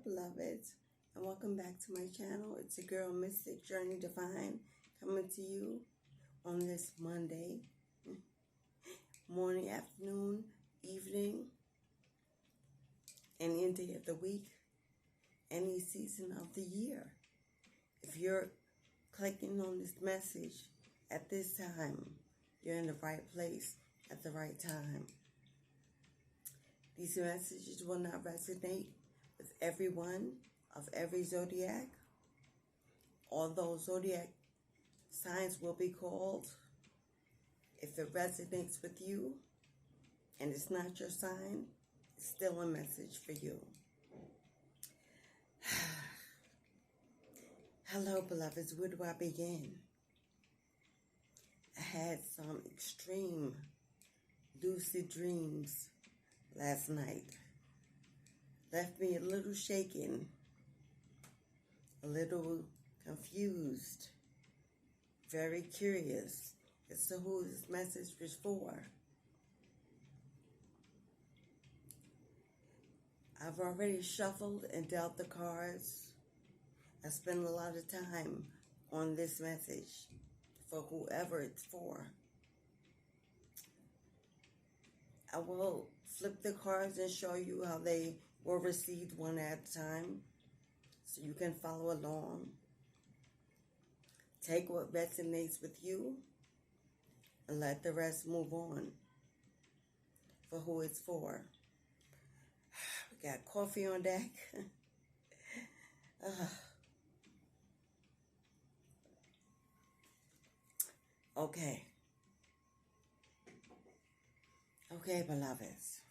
beloveds, and welcome back to my channel. It's your girl, Mystic Journey Divine, coming to you on this Monday morning, afternoon, evening, any day of the week, any season of the year. If you're clicking on this message at this time, you're in the right place at the right time. These messages will not resonate with everyone of every zodiac. Although zodiac signs will be called, if it resonates with you and it's not your sign, it's still a message for you. Hello, beloveds. Where do I begin? I had some extreme lucid dreams last night. Left me a little shaken, a little confused, very curious as to who this message was for. I've already shuffled and dealt the cards. I spend a lot of time on this message for whoever it's for. I will flip the cards and show you how they were received one at a time so you can follow along. Take what resonates with you and let the rest move on for who it's for. We got coffee on deck. Okay, beloveds.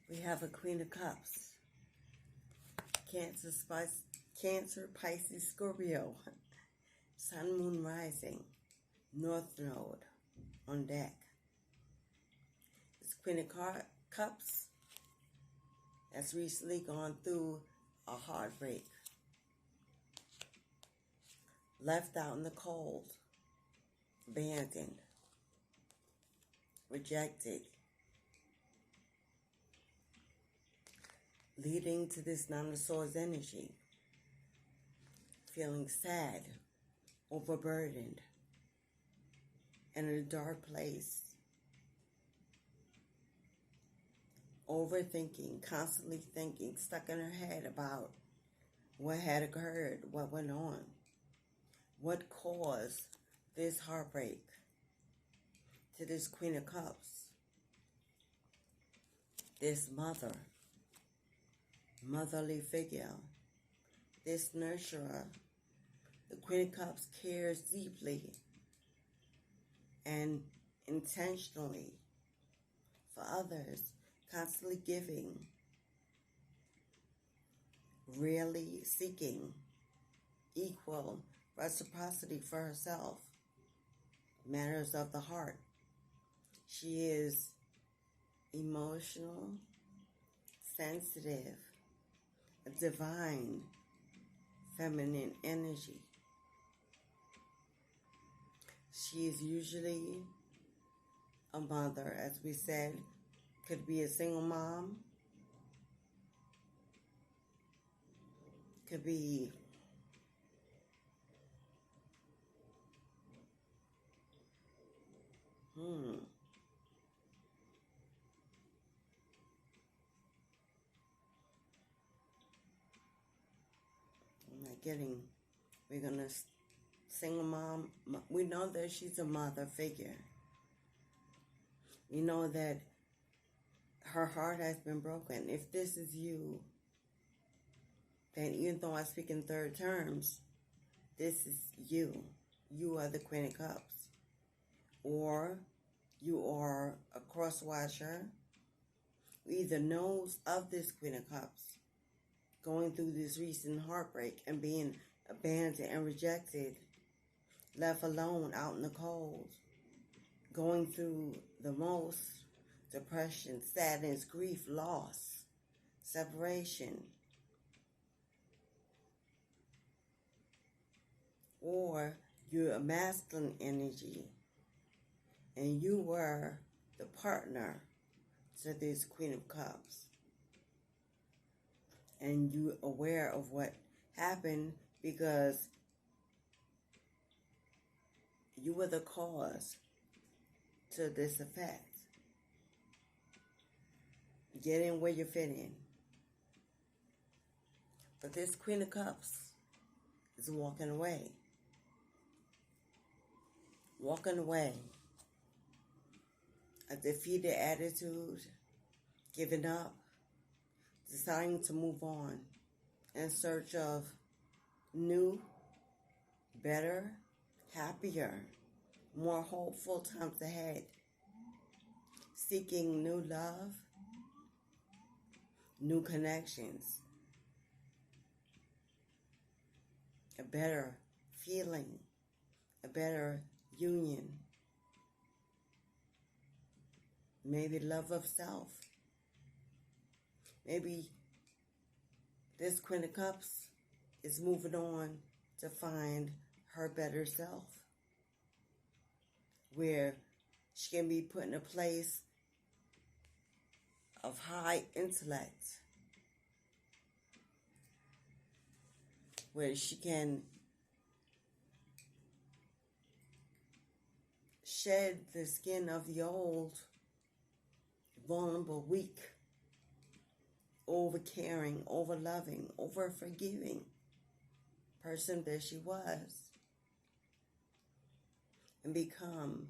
We have a Queen of Cups. Cancer, Pisces, Scorpio. Sun, Moon, Rising. North Node on deck. This Queen of Cups has recently gone through a heartbreak. Left out in the cold. Abandoned. Rejected. Leading to this Nine of Swords energy. Feeling sad, overburdened, and in a dark place. Overthinking, constantly thinking, stuck in her head about what had occurred, what went on, what caused this heartbreak to this Queen of Cups, this motherly figure, this nurturer. The Queen of Cups cares deeply and intentionally for others, constantly giving, really seeking equal reciprocity for herself. Matters of the heart. She is emotional, sensitive, a divine feminine energy. She is usually a mother, as we said, could be a single mom, could be we're gonna single mom. We know that she's a mother figure. We know that her heart has been broken. If this is you, then even though I speak in third terms, this is you. You are the Queen of Cups. Or you are a cross-watcher who either knows of this Queen of Cups, going through this recent heartbreak and being abandoned and rejected, left alone out in the cold, going through the most depression, sadness, grief, loss, separation. Or you're a masculine energy and you were the partner to this Queen of Cups. and you aware of what happened because you were the cause to this effect. Get in where you fit in. But this Queen of Cups is walking away. Walking away. A defeated attitude, giving up, deciding to move on in search of new, better, happier, more hopeful times ahead. Seeking new love, new connections, a better feeling, a better union, maybe love of self. Maybe this Queen of Cups is moving on to find her better self, where she can be put in a place of high intellect, where she can shed the skin of the old, vulnerable, weak, over-caring, over-loving, over-forgiving person that she was, and become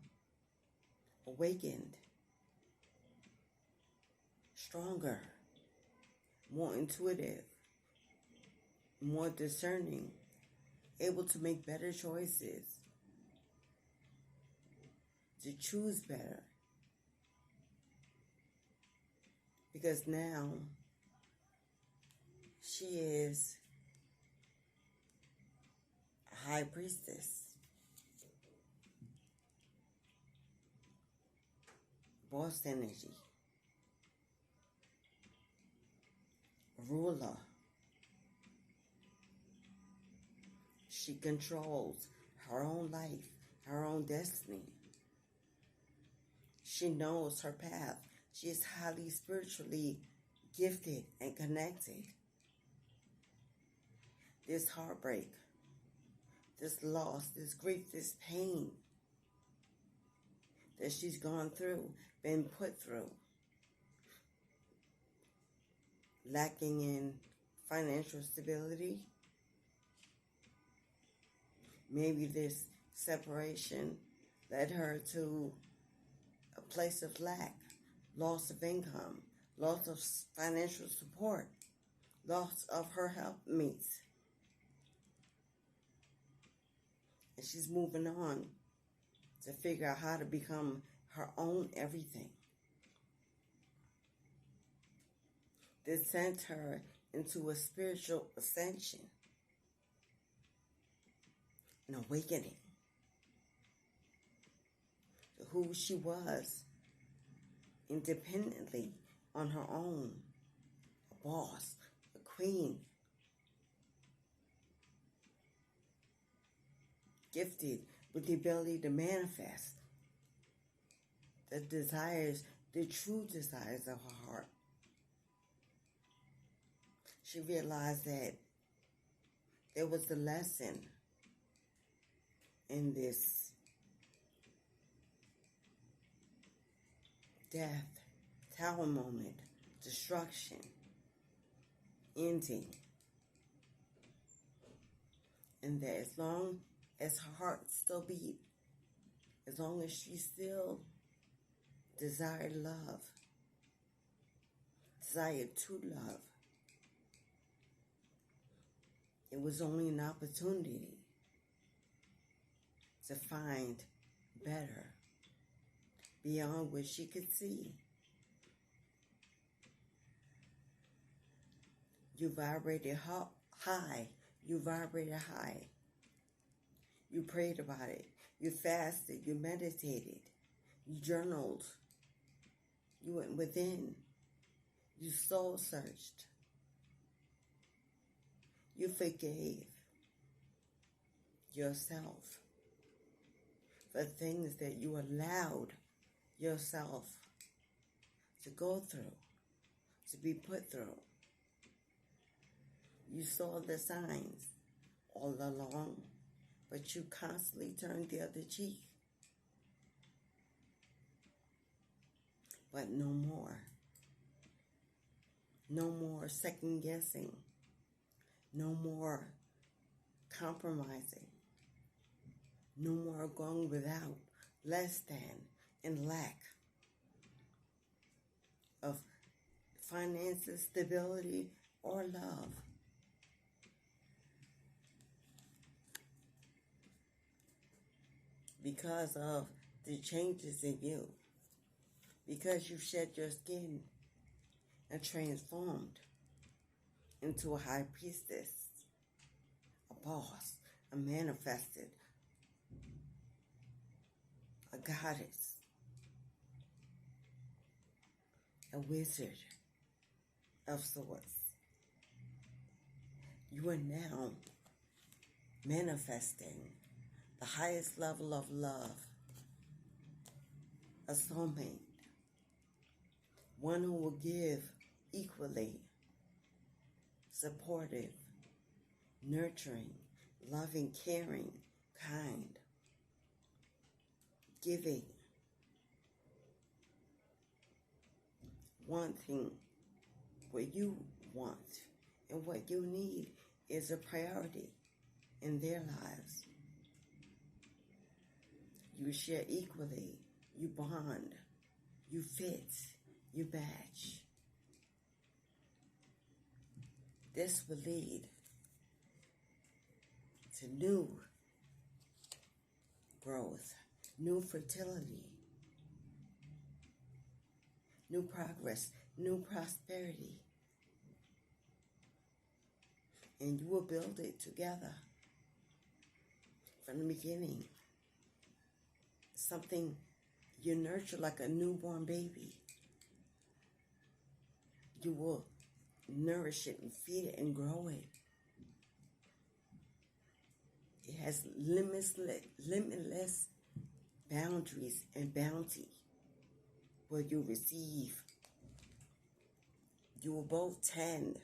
awakened, stronger, more intuitive, more discerning, able to make better choices, to choose better. Because now she is a high priestess, boss energy, ruler. She controls her own life, her own destiny. She knows her path. She is highly spiritually gifted and connected. This heartbreak, this loss, this grief, this pain that she's gone through, been put through, lacking in financial stability. Maybe this separation led her to a place of lack, loss of income, loss of financial support, loss of her helpmates. And she's moving on to figure out how to become her own everything. This sent her into a spiritual ascension, an awakening to who she was independently on her own, a boss, a queen, gifted with the ability to manifest the desires, the true desires of her heart. She realized that there was a lesson in this death, tower moment, destruction, ending. And that as long as her heart still beat, as long as she still desired love, desired to love, it was only an opportunity to find better beyond what she could see. You vibrated high. You vibrated high. You prayed about it. You fasted. You meditated. You journaled. You went within. You soul searched. You forgave yourself for things that you allowed yourself to go through, to be put through. You saw the signs all along, but you constantly turned the other cheek. But no more. No more second guessing. No more compromising. No more going without, less than, and lack of finances, stability, or love. Because of the changes in you. Because you shed your skin and transformed into a high priestess, a boss, a manifested, a goddess, a wizard of sorts. You are now manifesting the highest level of love, a soulmate, one who will give equally, supportive, nurturing, loving, caring, kind, giving, wanting what you want and what you need is a priority in their lives. You share equally, you bond, you fit, you match. This will lead to new growth, new fertility, new progress, new prosperity. And you will build it together from the beginning. Something you nurture like a newborn baby. You will nourish it and feed it and grow it. It has limitless boundaries and bounty where you receive. You will both tend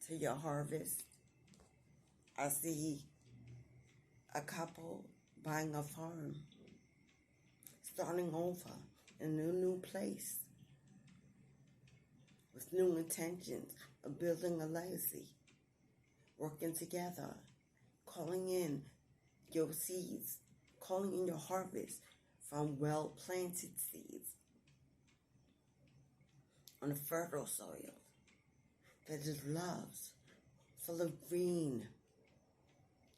to your harvest. I see a couple buying a farm, starting over in a new place with new intentions of building a legacy, working together, calling in your seeds, calling in your harvest from well-planted seeds on a fertile soil that is loves, full of green,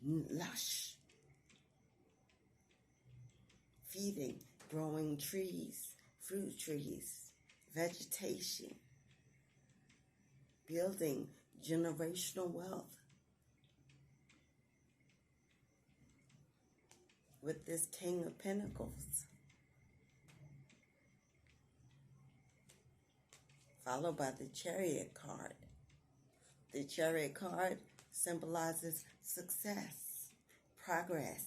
lush, feeding, growing trees, fruit trees, vegetation, building generational wealth. With this King of Pentacles, followed by the Chariot card. The Chariot card symbolizes success, progress,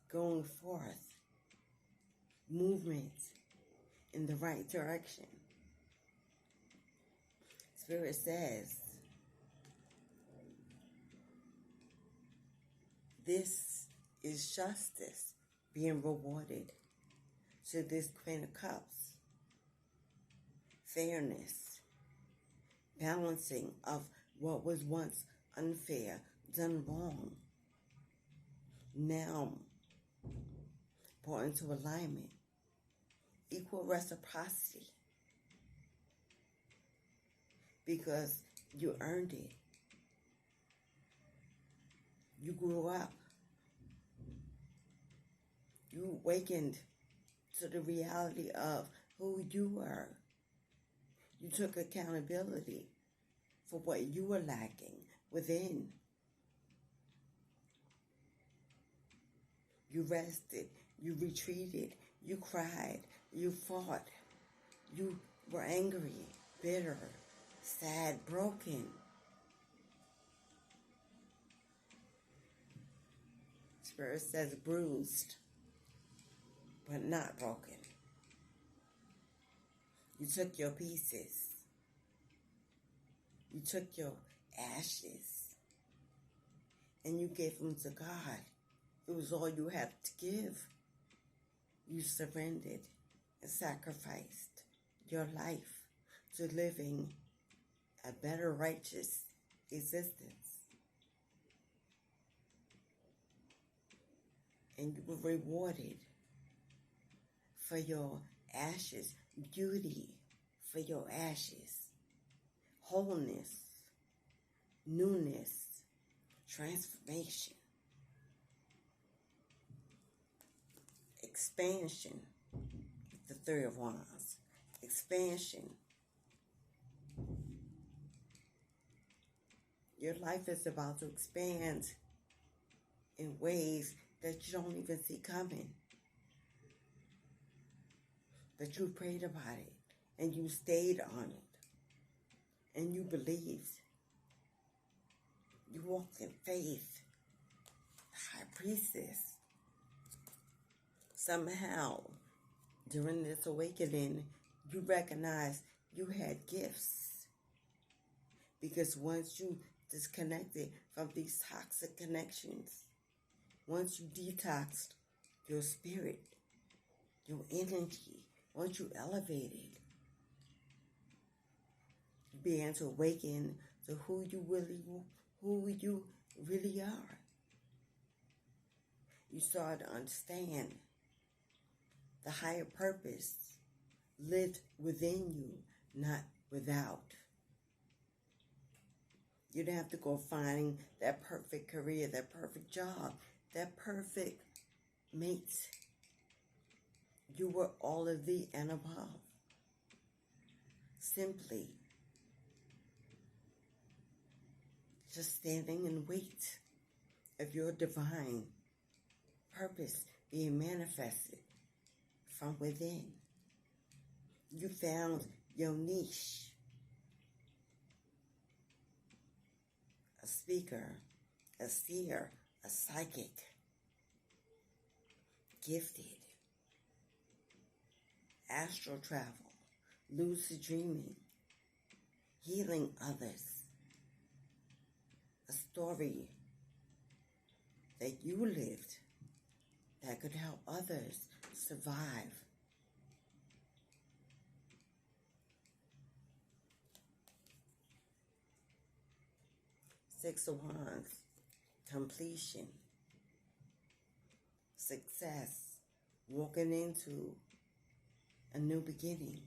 going forth, movement in the right direction. Spirit says, this is justice being rewarded to this Queen of Cups. Fairness, balancing of what was once unfair, done wrong, now brought into alignment. Equal reciprocity, because you earned it. You grew up. You awakened to the reality of who you were. You took accountability for what you were lacking within. You rested. You retreated. You cried. You fought. You were angry, bitter, sad, broken. Spirit says bruised, but not broken. You took your pieces. You took your ashes and you gave them to God. It was all you had to give. You surrendered and sacrificed your life to living a better, righteous existence. And you were rewarded for your ashes, beauty for your ashes, wholeness, newness, transformation, expansion, the Three of Wands, expansion. Your life is about to expand in ways that you don't even see coming. But you prayed about it, and you stayed on it, and you believed. You walked in faith. High Priestess. Somehow, during this awakening, you recognized you had gifts. Because once you disconnected from these toxic connections, once you detoxed your spirit, your energy, once you elevated, you began to awaken to who you really are. You started to understand the higher purpose lived within you, not without. You didn't have to go finding that perfect career, that perfect job, that perfect mate. You were all of the and above. Simply just standing in wait of your divine purpose being manifested from within. You found your niche. A speaker, a seer, a psychic, gifted, astral travel, lucid dreaming, healing others, a story that you lived that could help others survive. Six of Wands, completion, success, walking into a new beginning.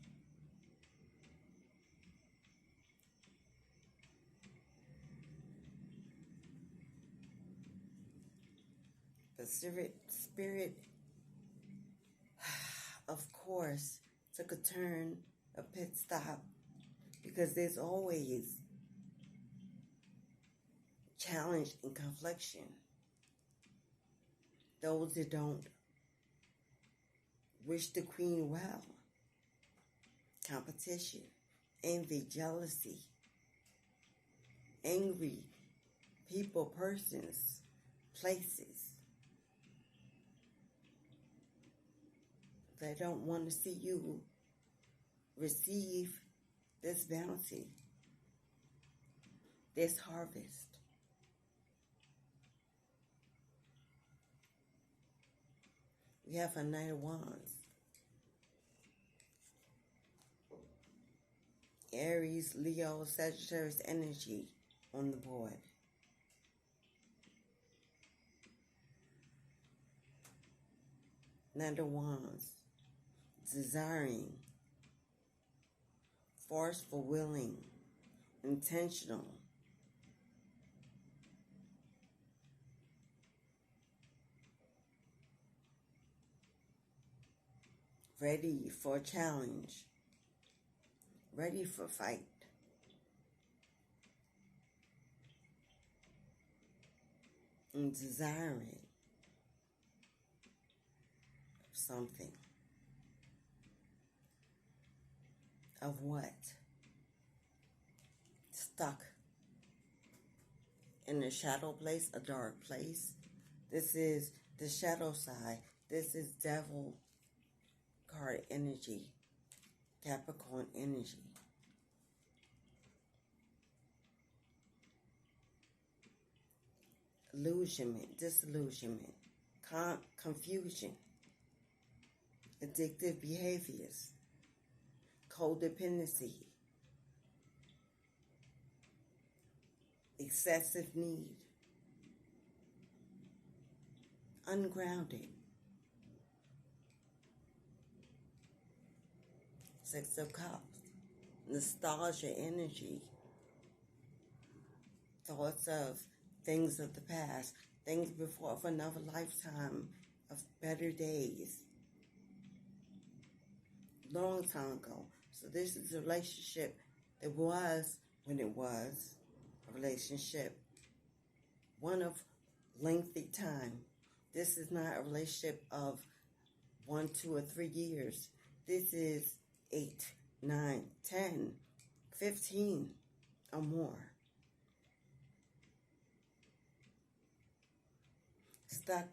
The spirit, of course, took a turn, a pit stop, because there's always challenge and confliction. Those that don't wish the queen well. Competition, envy, jealousy, angry people, persons, places. They don't want to see you receive this bounty, this harvest. We have a Knight of Wands. Aries, Leo, Sagittarius energy on the board. Knight of Wands. Desiring. Forceful, willing. Intentional. Ready for a challenge. Ready for fight. And desiring something. Of what? Stuck in a shadow place, a dark place. This is the shadow side. This is devil card energy, Capricorn energy. disillusionment, confusion, addictive behaviors, codependency, excessive need, ungrounded, Six of Cups, nostalgia energy, thoughts of things of the past, things before of another lifetime, of better days, long time ago. So this is a relationship that was, when it was, a relationship, one of lengthy time. This is not a relationship of 1, 2, or 3 years. This is 8, 9, 10, 15 or more. Stuck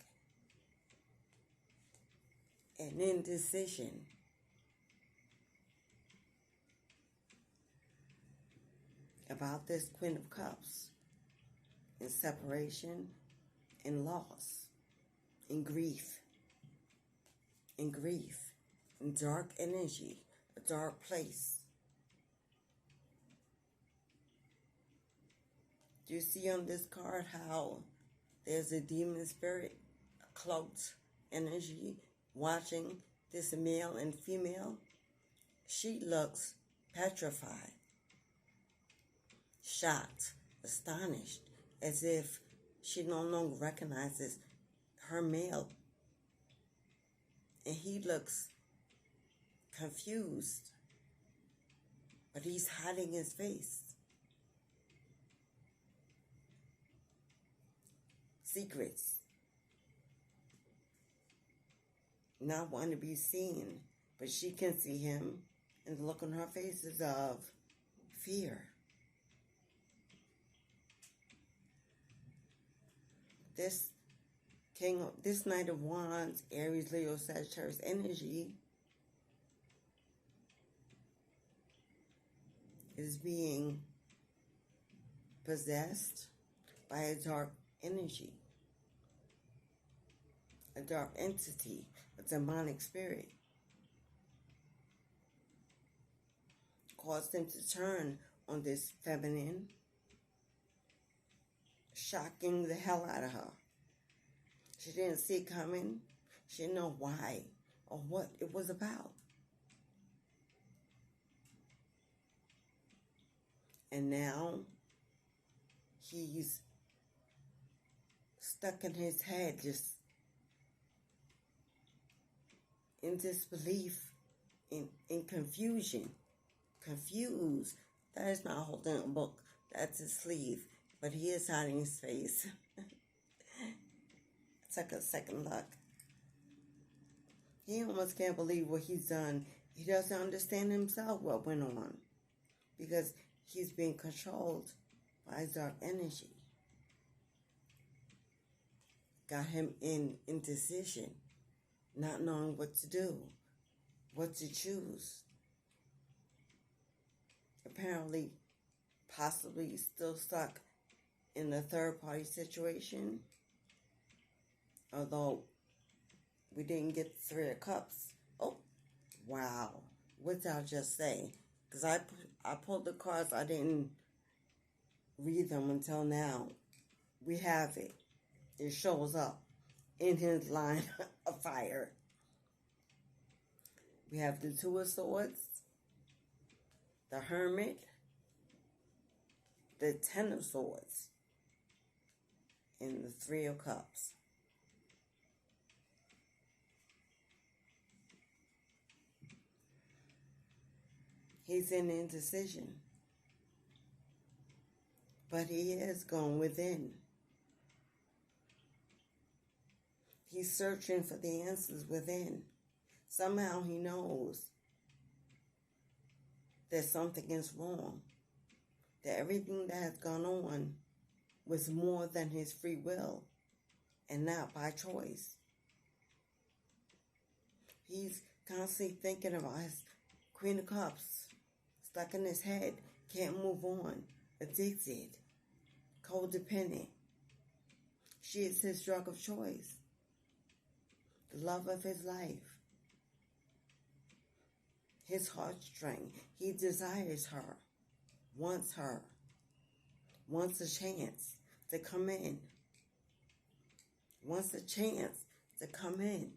and indecision. About this Queen of Cups, in separation, in loss, in grief, in dark energy, a dark place. Do you see on this card how there's a demon spirit, a cloaked energy, watching this male and female? She looks petrified, shocked, astonished, as if she no longer recognizes her male. And he looks confused, but he's hiding his face. Secrets. Not wanting to be seen, but she can see him, and the look on her face is of fear. This Knight of Wands, Aries, Leo, Sagittarius energy is being possessed by a dark energy, a dark entity, a demonic spirit. Caused him to turn on this feminine, shocking the hell out of her. She didn't see it coming. She didn't know why or what it was about. And now he's stuck in his head, just in disbelief, in confusion. Confused. That is not holding a book. That's his sleeve. But he is hiding his face. Took a second look. He almost can't believe what he's done. He doesn't understand himself what went on, because he's being controlled by dark energy. Got him in indecision, not knowing what to do, what to choose. Apparently, possibly still stuck in a third-party situation. Although we didn't get the Three of Cups. Oh, wow. What did I just say? Because I pulled the cards. I didn't read them until now. We have it. It shows up in his line of fire. We have the Two of Swords, the Hermit, the Ten of Swords, and the Three of Cups. He's in indecision, but he is going within. He's searching for the answers within. Somehow he knows that something is wrong, that everything that has gone on was more than his free will and not by choice. He's constantly thinking about his Queen of Cups, stuck in his head, can't move on, addicted, codependent, She is his drug of choice, the love of his life, his heartstring. He desires her, wants a chance to come in, wants a chance to come in.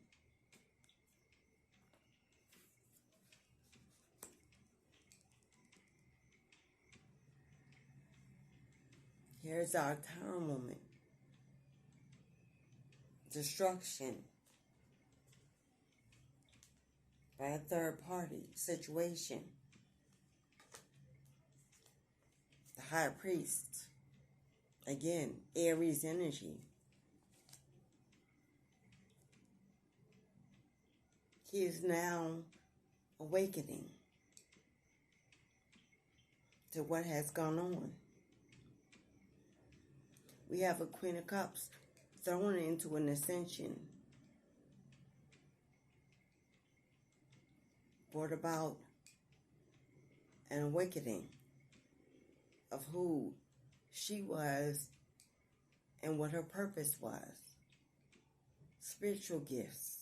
Here's our current woman. Destruction by a third party situation. The high priest. Again, Aries energy. He is now awakening to what has gone on. We have a Queen of Cups thrown into an ascension, brought about an awakening of who she was and what her purpose was. Spiritual gifts.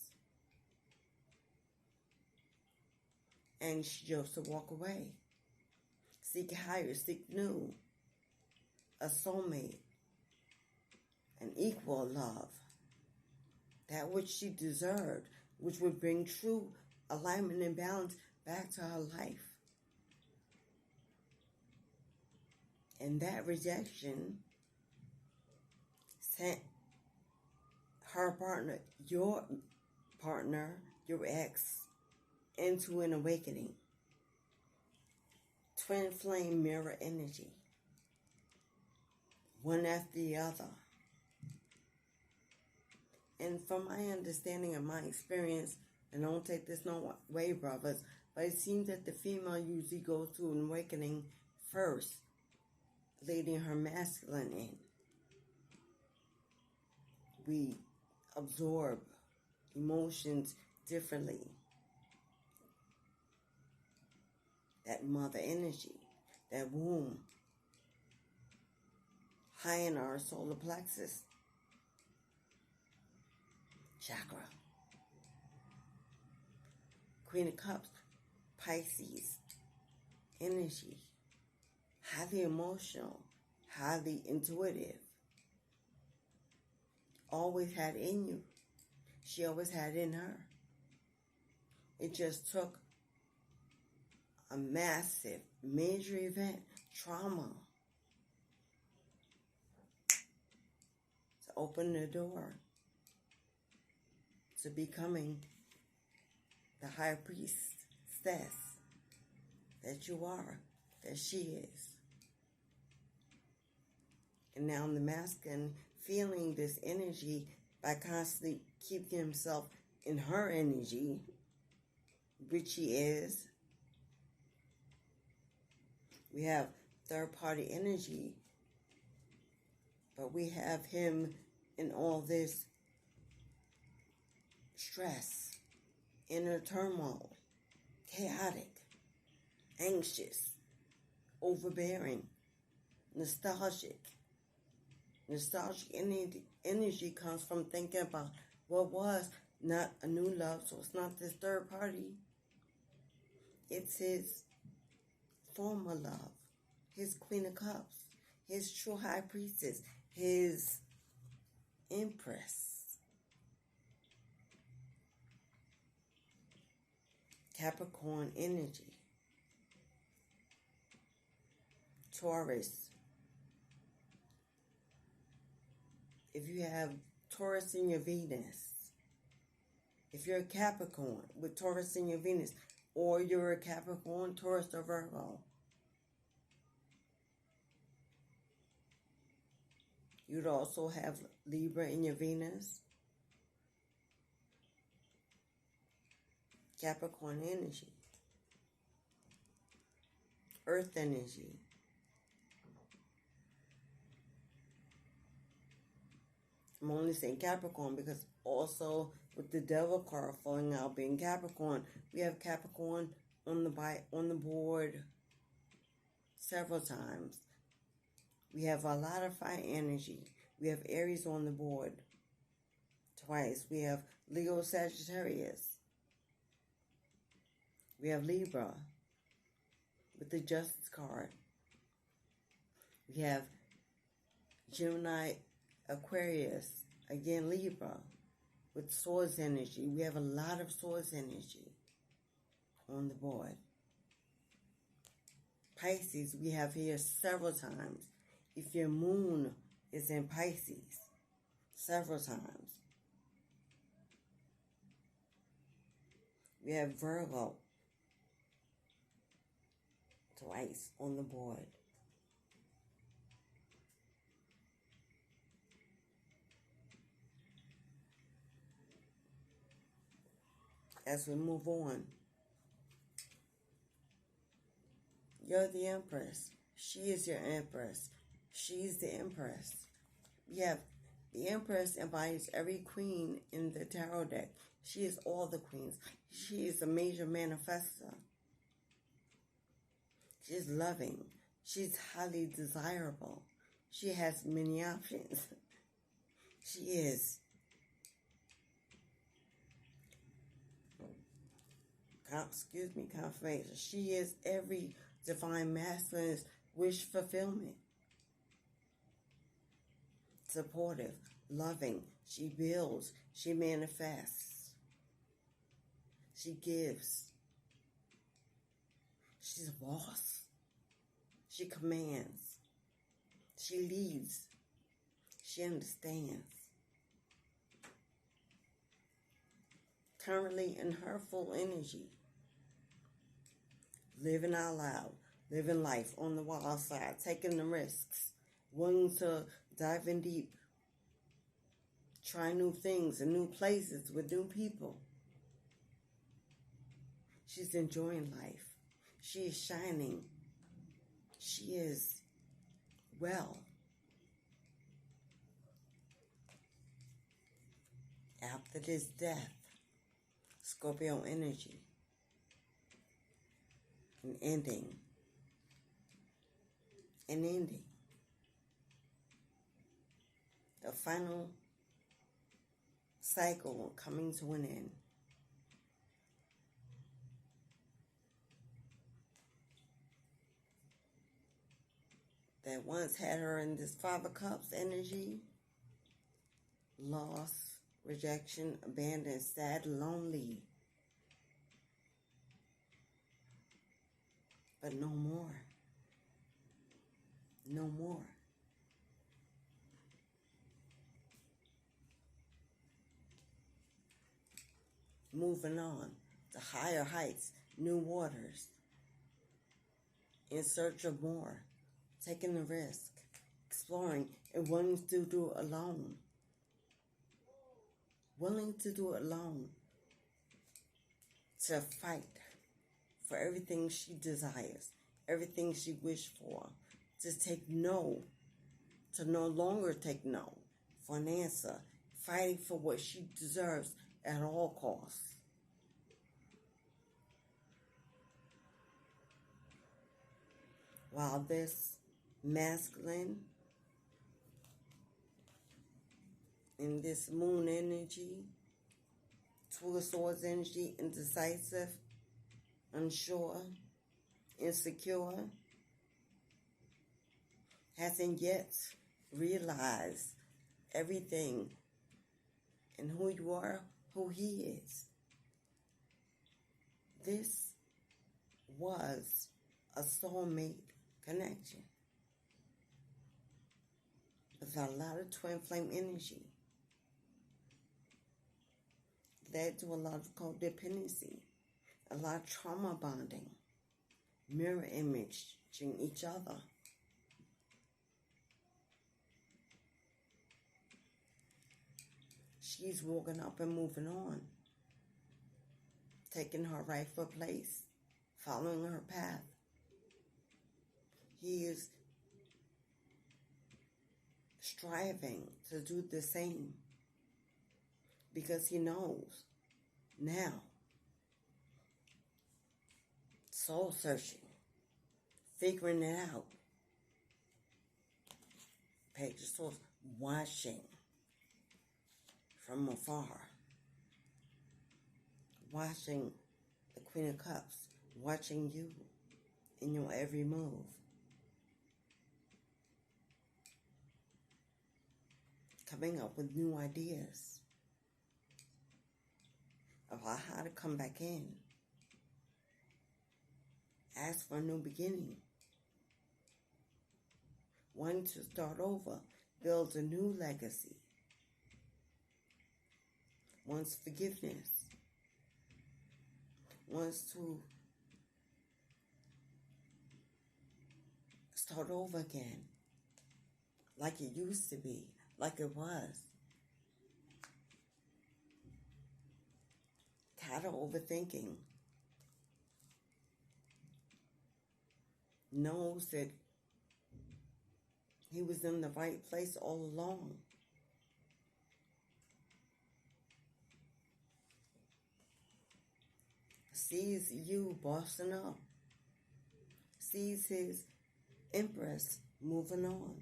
And she chose to walk away. Seek higher, seek new. A soulmate. An equal love. That which she deserved, which would bring true alignment and balance back to her life. And that rejection sent her partner, your ex, into an awakening. Twin flame mirror energy. One after the other. And from my understanding and my experience, and don't take this no way, brothers, but it seems that the female usually goes through an awakening first, leading her masculine in. We absorb emotions differently. That mother energy, that womb, high in our solar plexus chakra. Queen of Cups, Pisces energy, highly emotional, highly intuitive. Always had in you. She always had in her. It just took a massive, major event, trauma, to open the door to becoming the high priestess that you are, that she is. And now the masculine feeling this energy by constantly keeping himself in her energy, which he is. We have third party energy, but we have him in all this stress, inner turmoil, chaotic, anxious, overbearing, nostalgic. Nostalgic energy comes from thinking about what was, not a new love, so it's not this third party. It's his former love, his Queen of Cups, his true high priestess, his empress. Capricorn energy. Taurus. If you have Taurus in your Venus, if you're a Capricorn with Taurus in your Venus, or you're a Capricorn, Taurus, or Virgo, you'd also have Libra in your Venus. Capricorn energy. Earth energy. I'm only saying Capricorn because also with the Devil card falling out being Capricorn, we have Capricorn on the board several times. We have a lot of fire energy. We have Aries on the board twice. We have Leo, Sagittarius. We have Libra with the Justice card. We have Gemini, Aquarius, again Libra with Swords energy. We have a lot of Swords energy on the board. Pisces, we have here several times. If your moon is in Pisces, several times. We have Virgo twice on the board. As we move on, you're the Empress. She is your Empress. She's the Empress. We have the Empress embodies every queen in the tarot deck. She is all the queens. She is a major manifestor. She's loving. She's highly desirable. She has many options. She is confirmation. She is every divine masculine's wish fulfillment. Supportive, loving. She builds. She manifests. She gives. She's a boss. She commands. She leads. She understands. Currently in her full energy. Living out loud. Living life on the wild side. Taking the risks. Willing to dive in deep. Try new things and new places with new people. She's enjoying life. She is shining. She is well. After this death, Scorpio energy. An ending. An ending. The final cycle coming to an end. That once had her in this Five of Cups energy. Loss, rejection, abandoned, sad, lonely. But no more. No more. Moving on to higher heights, new waters. In search of more. Taking the risk. Exploring and willing to do it alone. Willing to do it alone. To fight for everything she desires. Everything she wished for. To take no. To no longer take no for an answer. Fighting for what she deserves at all costs. While this masculine in this moon energy, Two of Swords energy, indecisive, unsure, insecure, hasn't yet realized everything and who you are, who he is. This was a soulmate connection with a lot of twin flame energy. Led to a lot of codependency, a lot of trauma bonding, mirror imaging each other. She's walking up and moving on, taking her rightful place, following her path. He is striving to do the same because he knows now, soul searching, figuring it out. Page of Swords, watching from afar, watching the Queen of Cups, watching you in your every move. Coming up with new ideas about how to come back in. Ask for a new beginning. Wanting to start over, build a new legacy. Wants forgiveness. Wants to start over again, like it used to be, like it was. Tired of overthinking. Knows that he was in the right place all along. Sees you bossing up. Sees his Empress moving on.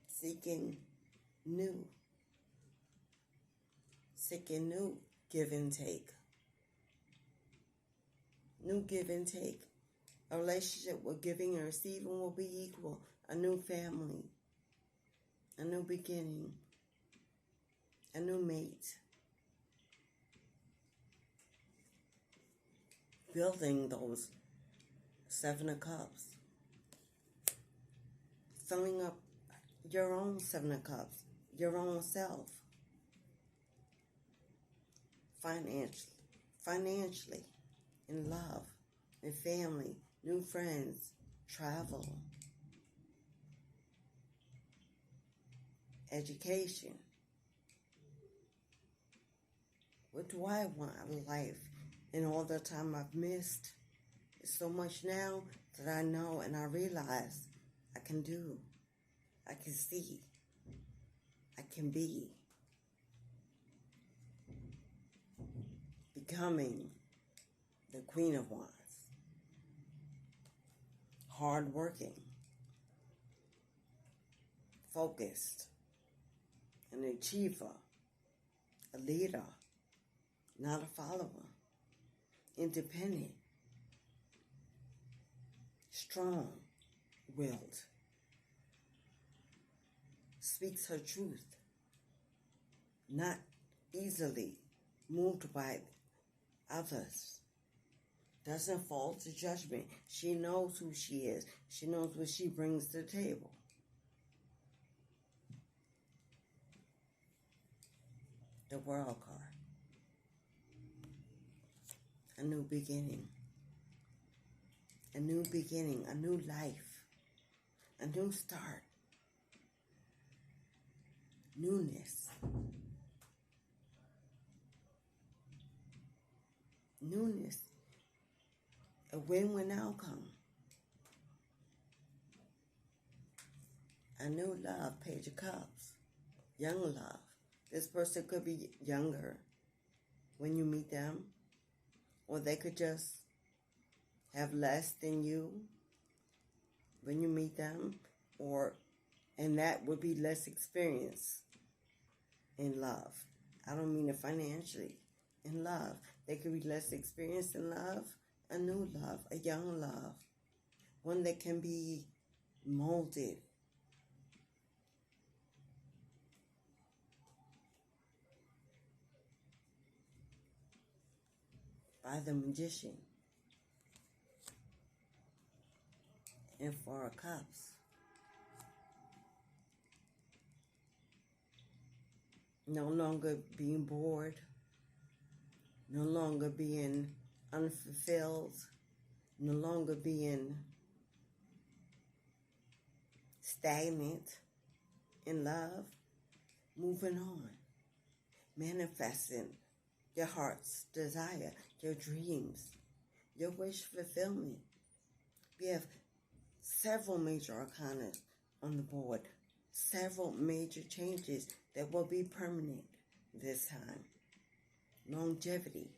Seeking new. Seeking new give and take. New give and take. A relationship where giving and receiving will be equal. A new family. A new beginning. A new mate. Building those 7 of Cups. Filling up your own 7 of Cups. Your own self. Financially. In love. In family. New friends. Travel. Education. What do I want out of life? And all the time I've missed, it's so much now that I know and I realize I can do, I can see, I can be. Becoming the Queen of Wands. Hardworking, focused, an achiever, a leader, not a follower. Independent, strong-willed, speaks her truth, not easily moved by others, doesn't fall to judgment. She knows who she is. She knows what she brings to the table. The World card. A new beginning. A new beginning. A new life. A new start. Newness. Newness. A win-win outcome. A new love. Page of Cups. Young love. This person could be younger when you meet them. Or they could just have less than you when you meet them. And that would be less experience in love. I don't mean it financially. In love. They could be less experienced in love. A new love. A young love. One that can be molded. By the Magician. And 4 of Cups. No longer being bored. No longer being unfulfilled. No longer being stagnant in love. Moving on. Manifesting your heart's desire, your dreams, your wish fulfillment. We have several major arcana on the board, several major changes that will be permanent this time. Longevity,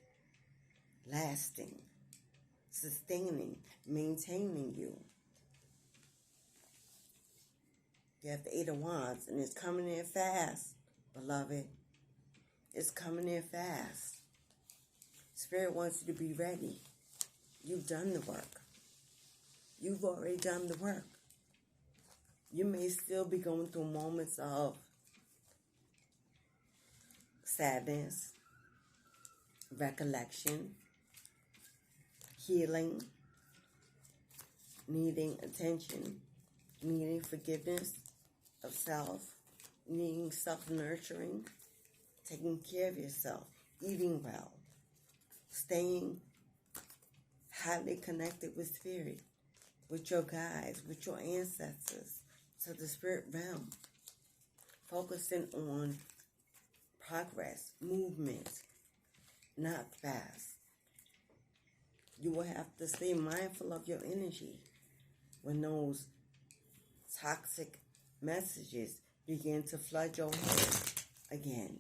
lasting, sustaining, maintaining you. You have the Eight of Wands, and it's coming in fast, beloved. It's coming in fast. Spirit wants you to be ready. You've done the work. You've already done the work. You may still be going through moments of sadness, recollection, healing, needing attention, needing forgiveness of self, needing self-nurturing, taking care of yourself, eating well, staying highly connected with spirit, with your guides, with your ancestors, to the spirit realm, focusing on progress, movement, not fast. You will have to stay mindful of your energy when those toxic messages begin to flood your head again,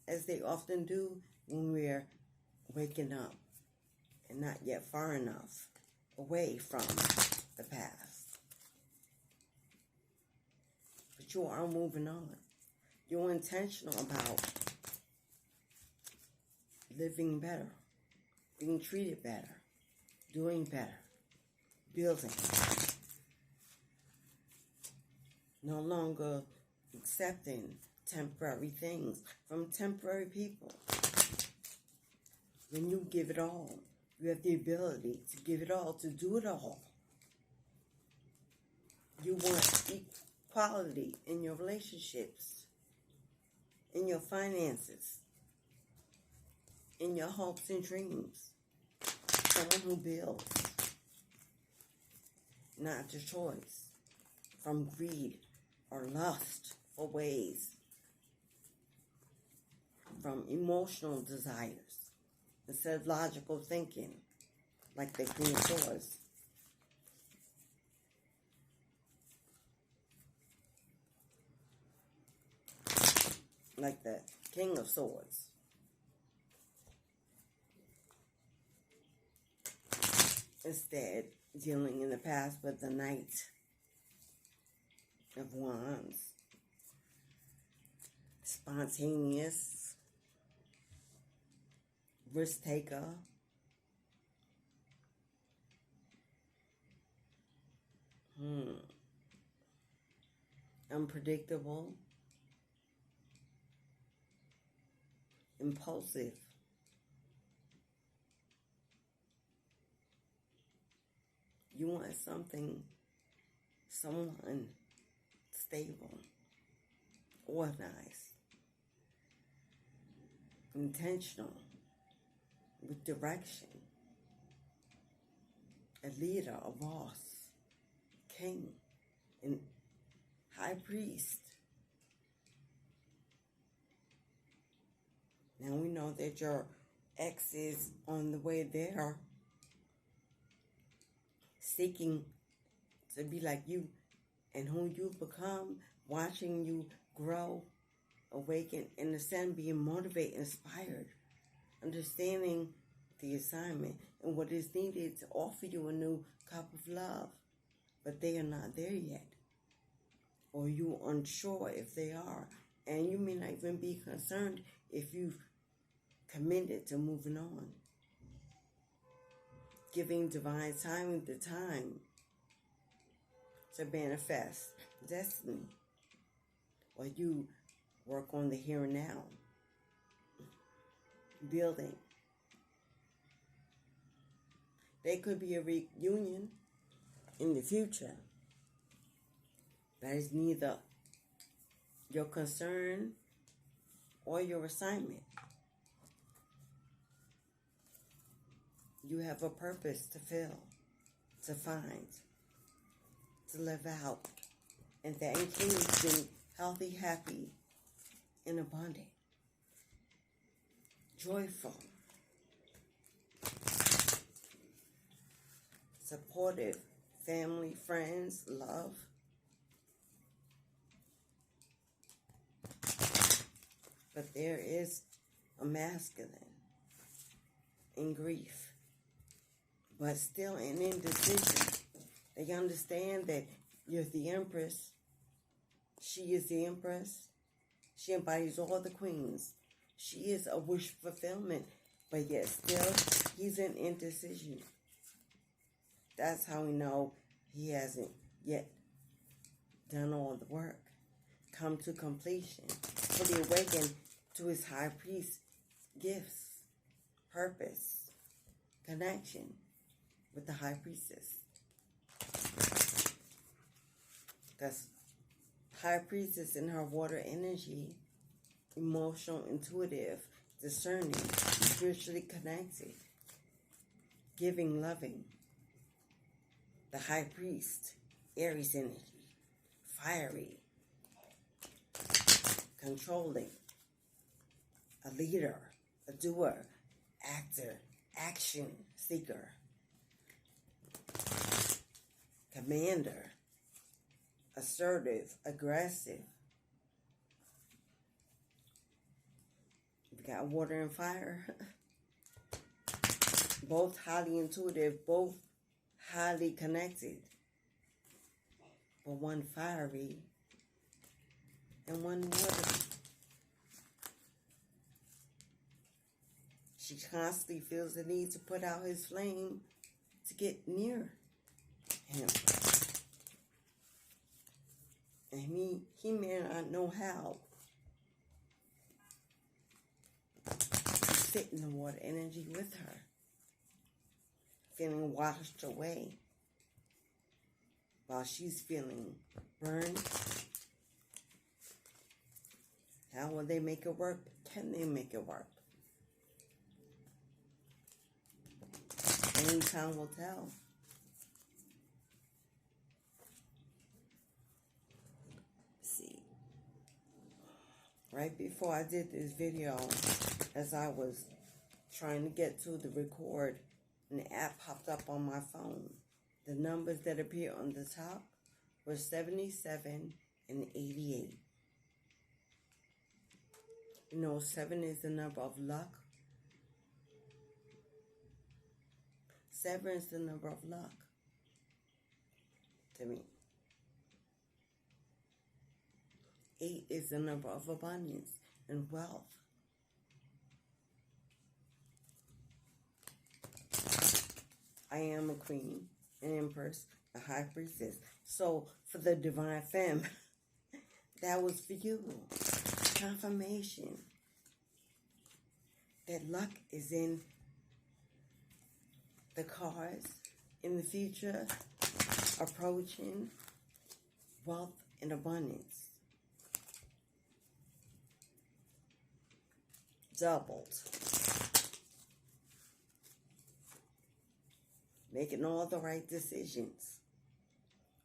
as they often do when we're waking up and not yet far enough away from the past. But you are moving on. You're intentional about living better, being treated better, doing better, building. No longer accepting temporary things from temporary people. When you give it all, you have the ability to give it all, to do it all. You want equality in your relationships, in your finances, in your hopes and dreams. Someone who builds, not destroys, from greed or lust for ways, from emotional desires, instead of logical thinking, like the Queen of Swords. Like the King of Swords. Instead, dealing in the past with the Knight of Wands. Spontaneous, risk taker, unpredictable, impulsive. You want someone stable, organized, intentional, with direction, a leader, a boss, king, and high priest. Now we know that your ex is on the way there, seeking to be like you and who you've become, watching you grow, awaken, and ascend, being motivated, inspired, understanding the assignment and what is needed to offer you a new cup of love. But they are not there yet. Or you're unsure if they are. And you may not even be concerned if you've committed to moving on. Giving divine timing the time to manifest destiny. Or you work on the here and now. Building. There could be a reunion in the future. That is neither your concern or your assignment. You have a purpose to fill, to find, to live out. And that includes being healthy, happy, and abundant. Joyful. Supportive, family, friends, love. But there is a masculine in grief, but still an indecision. They understand that you're the Empress She is the Empress. She embodies all the queens. She is a wish fulfillment, but yet still, he's in indecision. That's how we know he hasn't yet done all the work, come to completion, fully awakened to his high priest gifts, purpose, connection with the high priestess. Because high priestess in her water energy, emotional, intuitive, discerning, spiritually connected, giving, loving. The high priest, Aries energy, fiery, controlling, a leader, a doer, actor, action seeker, commander, assertive, aggressive. We got water and fire. Both highly intuitive, both highly connected. But one fiery and one watery. She constantly feels the need to put out his flame to get near him. And he may not know how. Sit in the water energy with her, feeling washed away while she's feeling burned. How will they make it work? Can they make it work? Only time will tell. See, right before I did this video, as I was trying to get to the record, an app popped up on my phone. The numbers that appear on the top were 77 and 88. You know, 7 is the number of luck. 7 is the number of luck to me. 8 is the number of abundance and wealth. I am a queen, an empress, a high priestess. So for the divine femme, that was for you. Confirmation that luck is in the cards in the future, approaching wealth and abundance. Doubled. Making all the right decisions,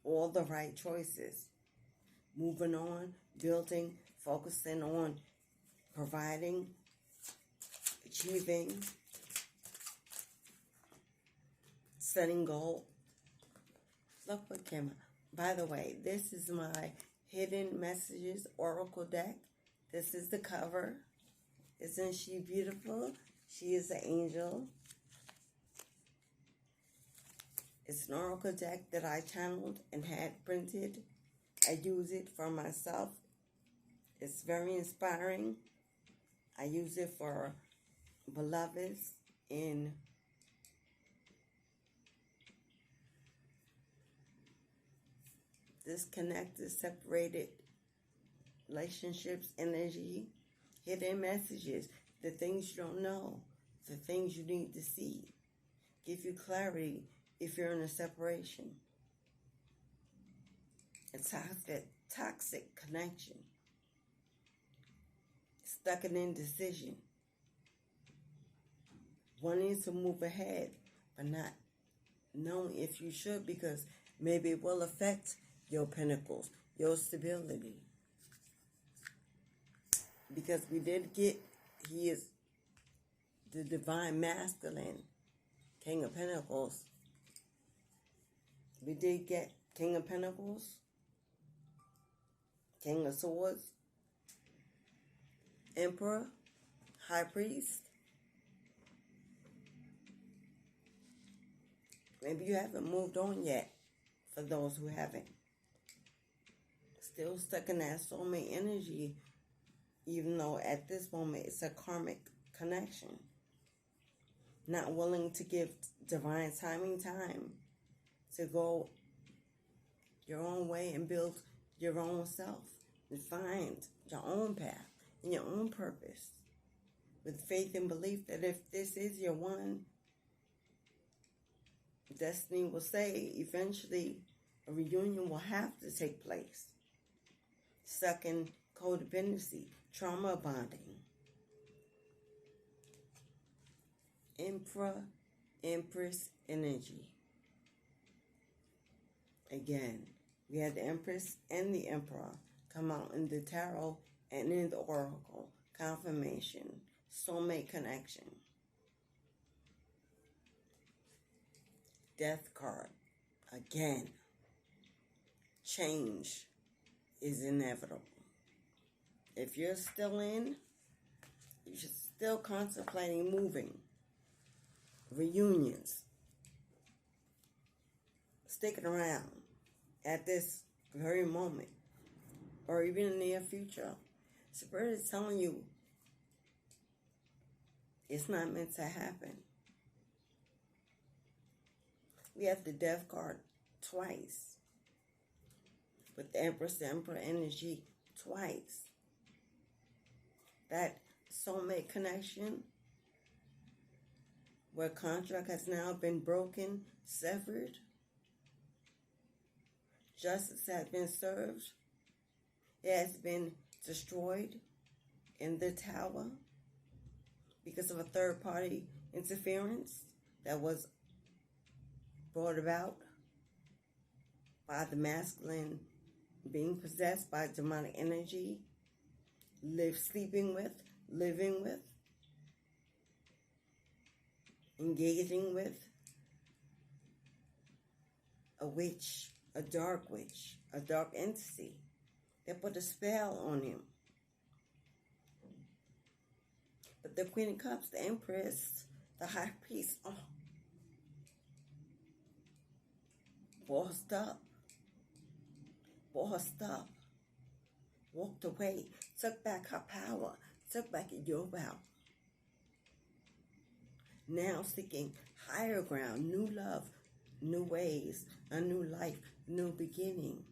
all the right choices, moving on, building, focusing on providing, achieving, setting goal. Look what came. By the way, this is my Hidden Messages Oracle deck. This is the cover. Isn't she beautiful? She is an angel. It's an oracle deck that I channeled and had printed. I use it for myself. It's very inspiring. I use it for beloveds in disconnected, separated relationships, energy, hidden messages, the things you don't know, the things you need to see. Give you clarity if you're in a separation. A toxic connection. Stuck in indecision. Wanting to move ahead, but not knowing if you should, because maybe it will affect your pinnacles, your stability. Because we did get, he is the divine masculine, King of Pentacles. We did get King of Pentacles, King of Swords, Emperor, High Priest. Maybe you haven't moved on yet, for those who haven't. Still stuck in that soulmate energy, even though at this moment it's a karmic connection. Not willing to give divine timing time to go your own way and build your own self and find your own path and your own purpose with faith and belief that if this is your one, destiny will say eventually a reunion will have to take place. Stuck in codependency, trauma bonding. Empress energy. Again, we had the Empress and the Emperor come out in the tarot and in the oracle. Confirmation, soulmate connection. Death card. Again, change is inevitable. If you're still in, you're still contemplating moving. Reunions. Sticking around at this very moment or even in the near future. Spirit is telling you it's not meant to happen. We have the Death card twice. With the Empress, Emperor energy twice. That soulmate connection where contract has now been broken, severed. Justice has been served. It has been destroyed in the tower because of a third-party interference that was brought about by the masculine being possessed by demonic energy, sleeping with, living with, engaging with a witch, a dark entity that put a spell on him. But the Queen of Cups, the Empress, the High Priest, bossed up, walked away, took back her power, took back your power. Now seeking higher ground, new love, new ways, a new life, new beginning.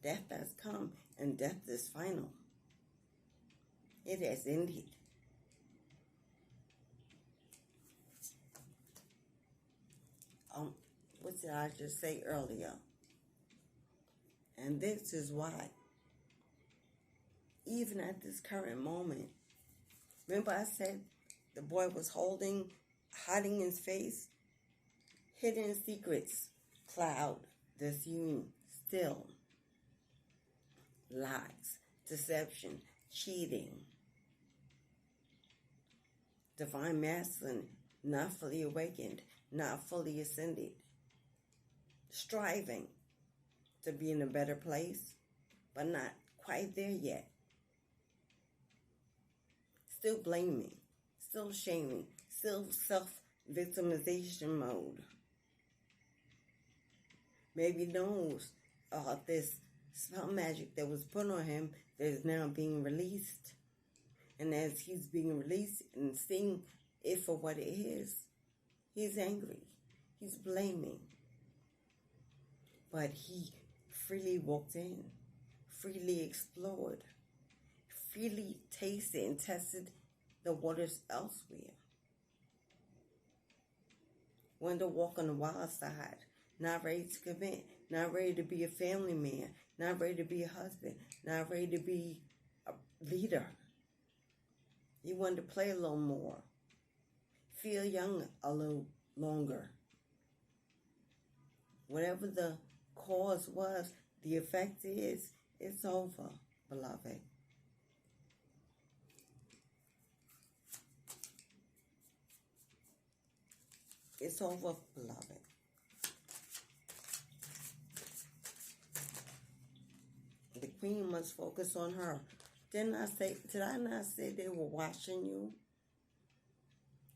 Death has come and death is final. It has ended. What did I just say earlier? And this is why, even at this current moment, remember I said the boy was hiding his face, hidden secrets, cloud this union, still, lies, deception, cheating, divine masculine, not fully awakened, not fully ascended, striving to be in a better place, but not quite there yet. Still blaming, still shaming, still self-victimization mode. Maybe knows this spell magic that was put on him that is now being released. And as he's being released and seeing it for what it is, he's angry. He's blaming. But he freely walked in, freely explored, freely tasted and tested the waters elsewhere. Went to walk on the wild side, not ready to commit, not ready to be a family man, not ready to be a husband, not ready to be a leader. He wanted to play a little more, feel young a little longer. Whatever the cause was, the effect is, it's over, beloved. It's over, beloved. The queen must focus on her. Did I not say they were watching you?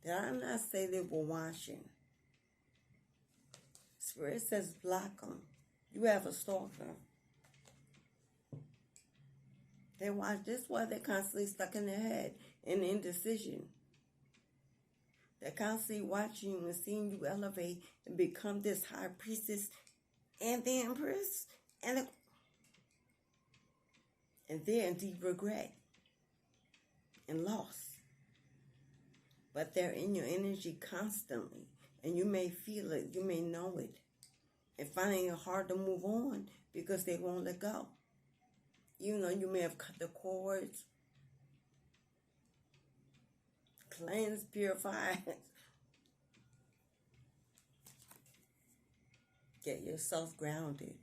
Did I not say they were watching? Spirit says block them. You have a stalker. They watch. This why they're constantly stuck in their head in indecision. They're constantly watching you and seeing you elevate and become this high priestess and the empress, and they're in deep regret and loss. But they're in your energy constantly, and you may feel it, you may know it, and finding it hard to move on because they won't let go. Even though you may have cut the cords, cleansed, purified, get yourself grounded.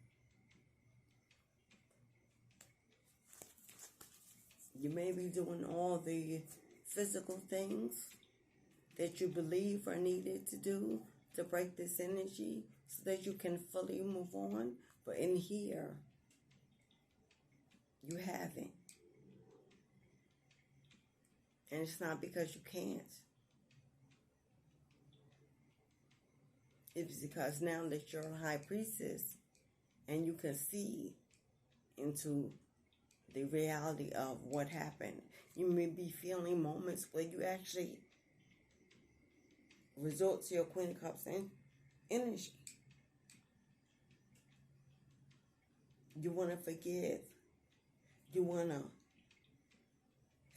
You may be doing all the physical things that you believe are needed to do to break this energy so that you can fully move on. But in here, you haven't. And it's not because you can't. It's because now that you're a high priestess and you can see into the reality of what happened, you may be feeling moments where you actually resort to your Queen of Cups energy. You want to forgive. You want to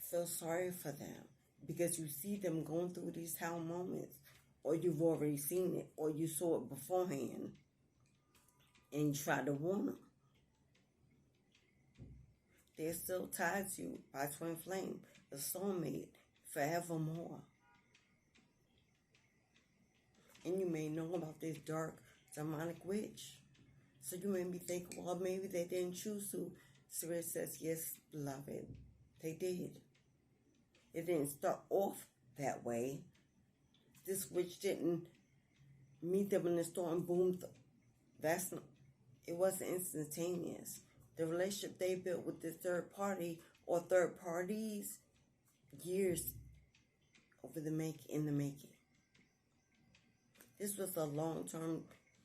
feel sorry for them because you see them going through these hell moments, or you've already seen it, or you saw it beforehand and you try to warn them. They're still tied to you by twin flame, the soulmate, forevermore. And you may know about this dark demonic witch. So you may be thinking, well, maybe they didn't choose to. Spirit says, yes, beloved, they did. It didn't start off that way. This witch didn't meet them in the store and boom. It wasn't instantaneous. The relationship they built with this third party or third parties, years in the making. This was a long-term,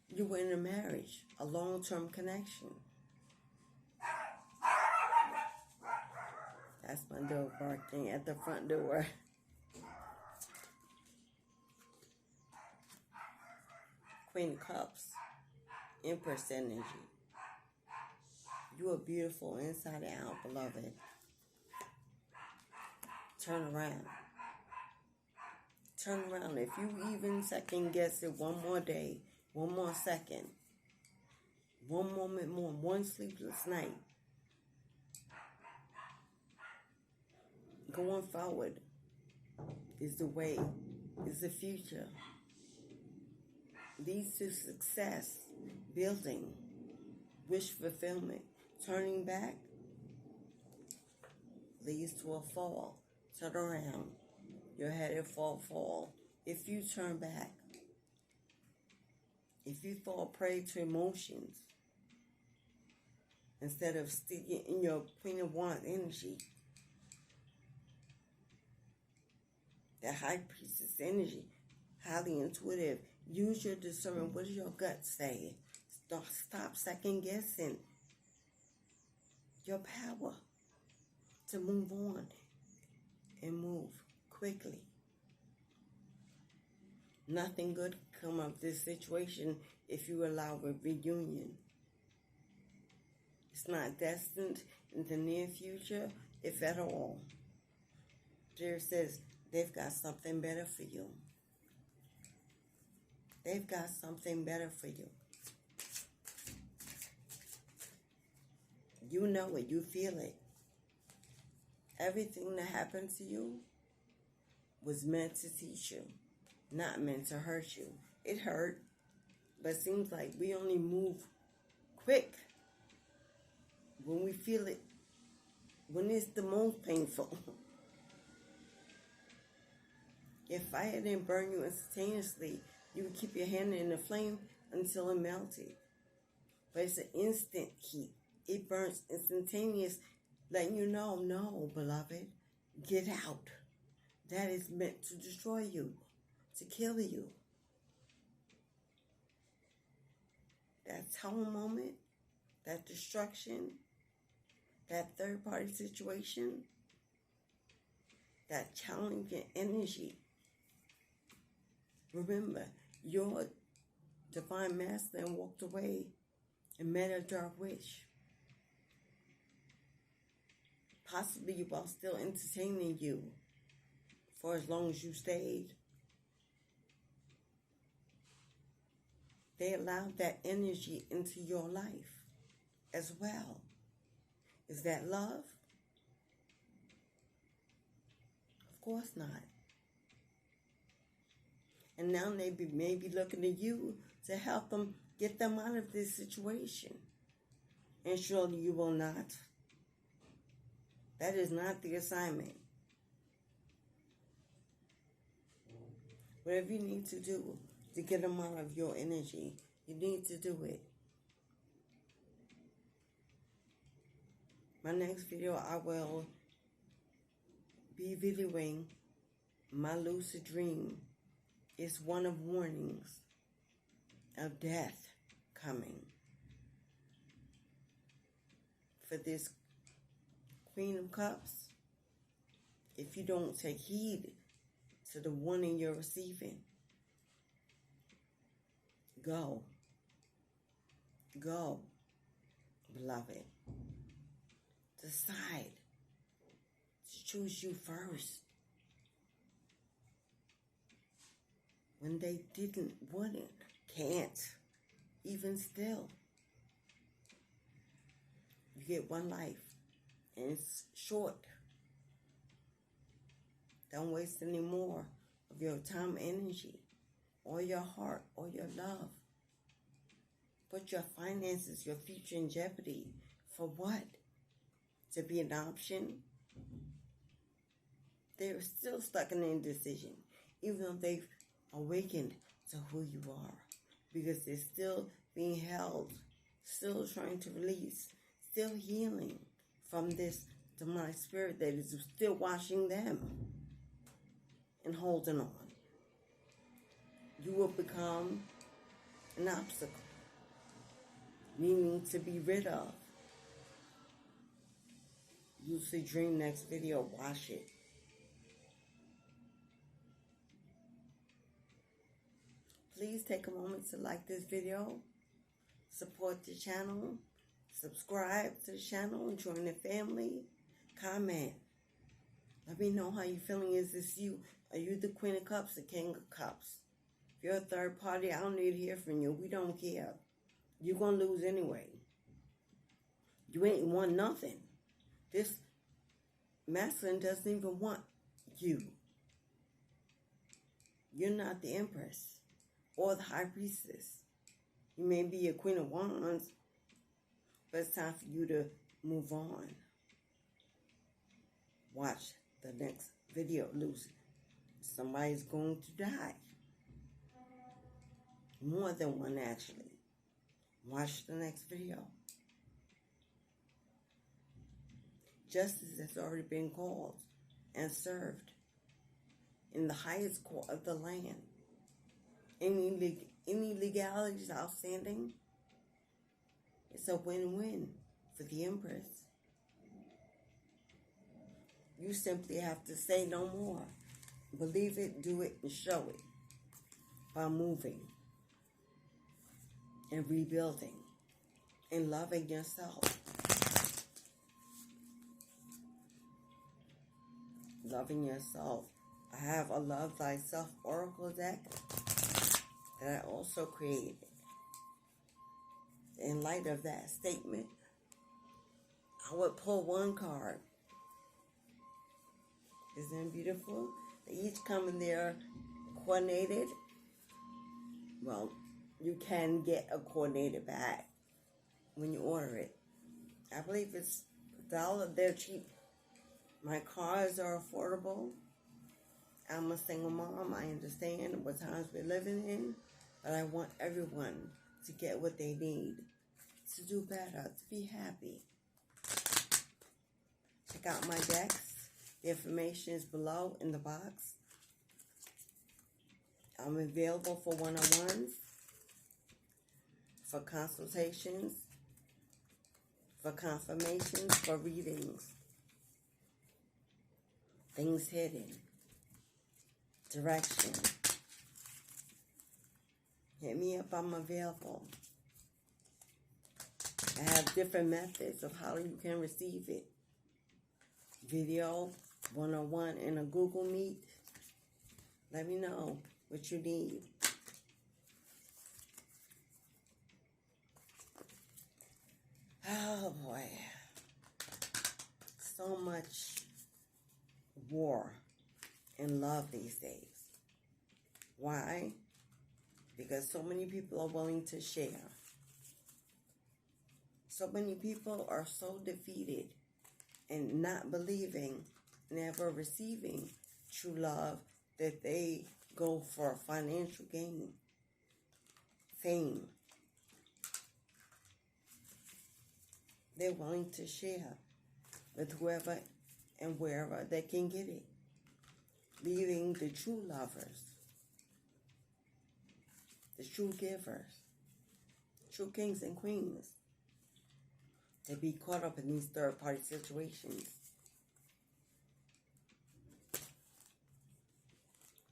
you were in a marriage, a long-term connection. That's my dog barking at the front door. Queen of Cups, Empress energy. You are beautiful inside and out, beloved. Turn around. Turn around. If you even second guess it one more day, one more second, one moment more, one sleepless night, going forward is the way, is the future. Leads to success, building, wish fulfillment. Turning back leads to a fall. Turn around. You're headed for a fall. If you turn back, if you fall prey to emotions, instead of sticking in your Queen of Wands energy, that high priestess energy, highly intuitive, use your discernment. What does your gut say? Stop second guessing your power to move on and move quickly. Nothing good can come of this situation if you allow a reunion. It's not destined in the near future, if at all. Spirit says they've got something better for you. They've got something better for you. You know it. You feel it. Everything that happened to you was meant to teach you, not meant to hurt you. It hurt, but it seems like we only move quick when we feel it, when it's the most painful. If fire didn't burn you instantaneously, you would keep your hand in the flame until it melted. But it's an instant heat. It burns instantaneous, letting you know, no, beloved, get out. That is meant to destroy you, to kill you. That tone moment, that destruction, that third-party situation, that challenging energy. Remember, your divine masculine walked away and met a dark witch. Possibly while still entertaining you for as long as you stayed. They allowed that energy into your life as well. Is that love? Of course not. And now they may be looking to you to help them get them out of this situation. And surely you will not. That is not the assignment. Whatever you need to do to get them out of your energy, you need to do it. My next video, I will be videoing my lucid dream. It's one of warnings of death coming for this Queen of Cups. If you don't take heed to the warning you're receiving, go, beloved. Decide to choose you first. When they didn't, wouldn't, can't, even still. You get one life, and it's short. Don't waste any more of your time, energy, or your heart, or your love. Put your finances, your future in jeopardy. For what? To be an option? They're still stuck in indecision, even though they've awakened to who you are, because they're still being held, still trying to release, still healing from this demonic spirit that is still watching them and holding on. You will become an obstacle, meaning to be rid of. Lucid Dream next video, watch it. Please take a moment to like this video, support the channel, subscribe to the channel, and join the family. Comment. Let me know how you're feeling. Is this you? Are you the Queen of Cups, the King of Cups? If you're a third party, I don't need to hear from you. We don't care. You're going to lose anyway. You ain't won nothing. This masculine doesn't even want you. You're not the Empress or the High Priestess. You may be a Queen of Wands, but it's time for you to move on. Watch the next video, Lucy. Somebody's going to die. More than one, actually. Watch the next video. Justice has already been called and served in the highest court of the land. Any legalities outstanding, it's a win-win for the Empress. You simply have to say no more. Believe it, do it, and show it by moving and rebuilding and loving yourself. Loving yourself. I have a Love Thyself Oracle deck that I also created. In light of that statement, I would pull one card. Isn't it beautiful? They each come in there coordinated. Well, you can get a coordinated bag when you order it. I believe it's $1. They're cheap. My cards are affordable. I'm a single mom. I understand what times we're living in, but I want everyone to get what they need, to do better, to be happy. Check out my decks. The information is below in the box. I'm available for one-on-ones, for consultations, for confirmations, for readings, things hidden, direction. Hit me up, I'm available. I have different methods of how you can receive it. Video, one-on-one, in a Google Meet. Let me know what you need. Oh boy. So much war and love these days. Why? Because so many people are willing to share. So many people are so defeated and not believing, never receiving true love, that they go for financial gain, fame. They're willing to share with whoever and wherever they can get it, leaving the true lovers, the true givers, true kings and queens, to be caught up in these third-party situations.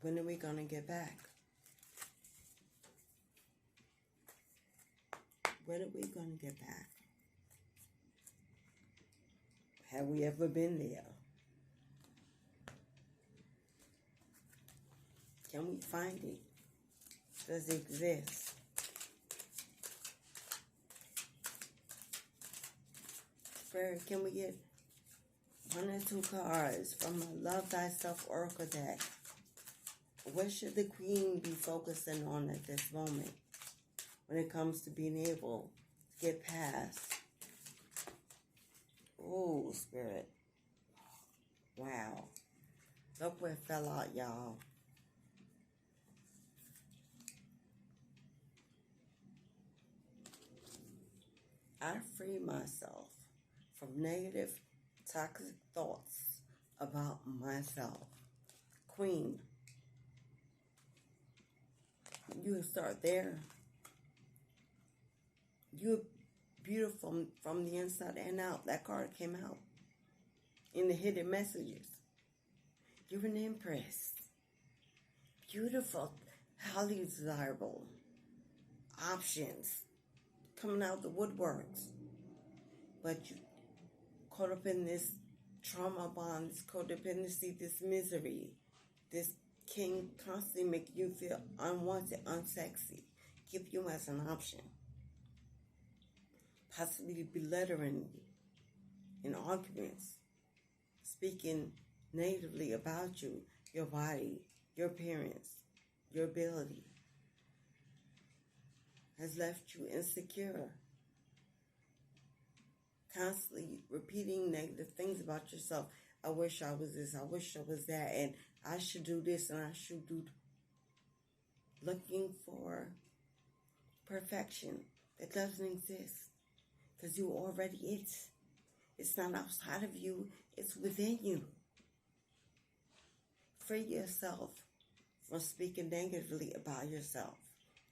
When are we going to get back? When are we going to get back? Have we ever been there? Can we find it? Does it exist? Spirit, can we get 1 or 2 cards from the Love Thyself Oracle deck? What should the Queen be focusing on at this moment when it comes to being able to get past? Oh, Spirit. Wow. Look where it fell out, y'all. I free myself from negative, toxic thoughts about myself. Queen. You start there. You're beautiful from the inside and out. That card came out in the hidden messages. You're an empress. Beautiful, highly desirable. Options coming out the woodworks. But you caught up in this trauma bond, this codependency, this misery. This king constantly make you feel unwanted, unsexy. Keep you as an option. Possibly belittling in arguments. Speaking negatively about you, your body, your appearance, your ability. Has left you insecure. Constantly repeating negative things about yourself. I wish I was this, I wish I was that, and I should do this and I should do. Looking for perfection that doesn't exist. Because you already it. It's not outside of you, it's within you. Free yourself from speaking negatively about yourself.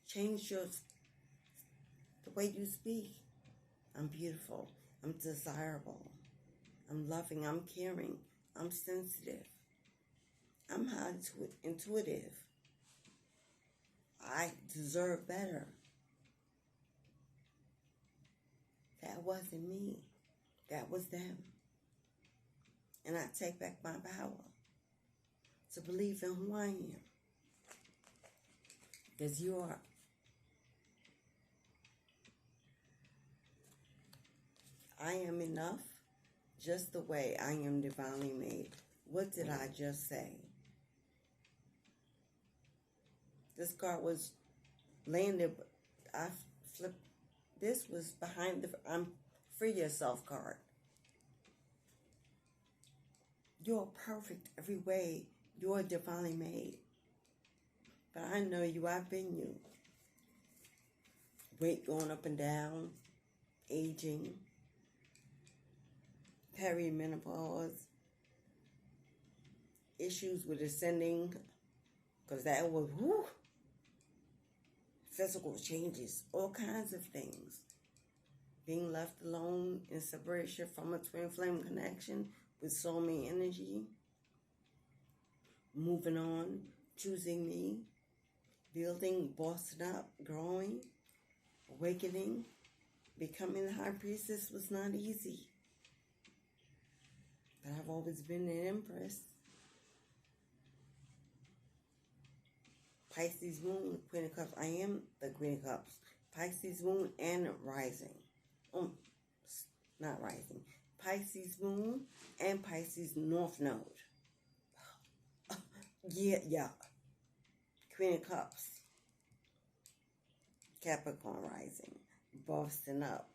Change the way you speak. I'm beautiful. I'm desirable. I'm loving. I'm caring. I'm sensitive. I'm highly intuitive. I deserve better. That wasn't me. That was them. And I take back my power to believe in who I am. Because you are. I am enough just the way I am divinely made. What did I just say? This card was landed. I flipped. This was behind the free yourself card. You're perfect every way. You're divinely made. But I know you. I've been you. Weight going up and down. Aging. Perimenopause. Issues with ascending. Because that was, whew, physical changes. All kinds of things. being left alone in separation from a twin flame connection with soulmate energy, moving on, choosing me, building, bossing up, growing, awakening, becoming the high priestess was not easy. But I've always been an empress. Pisces moon, Queen of Cups. I am the Queen of Cups. Pisces moon and rising. Not rising. Pisces moon and Pisces north node. Yeah. Queen of Cups. Capricorn rising. Bossing up.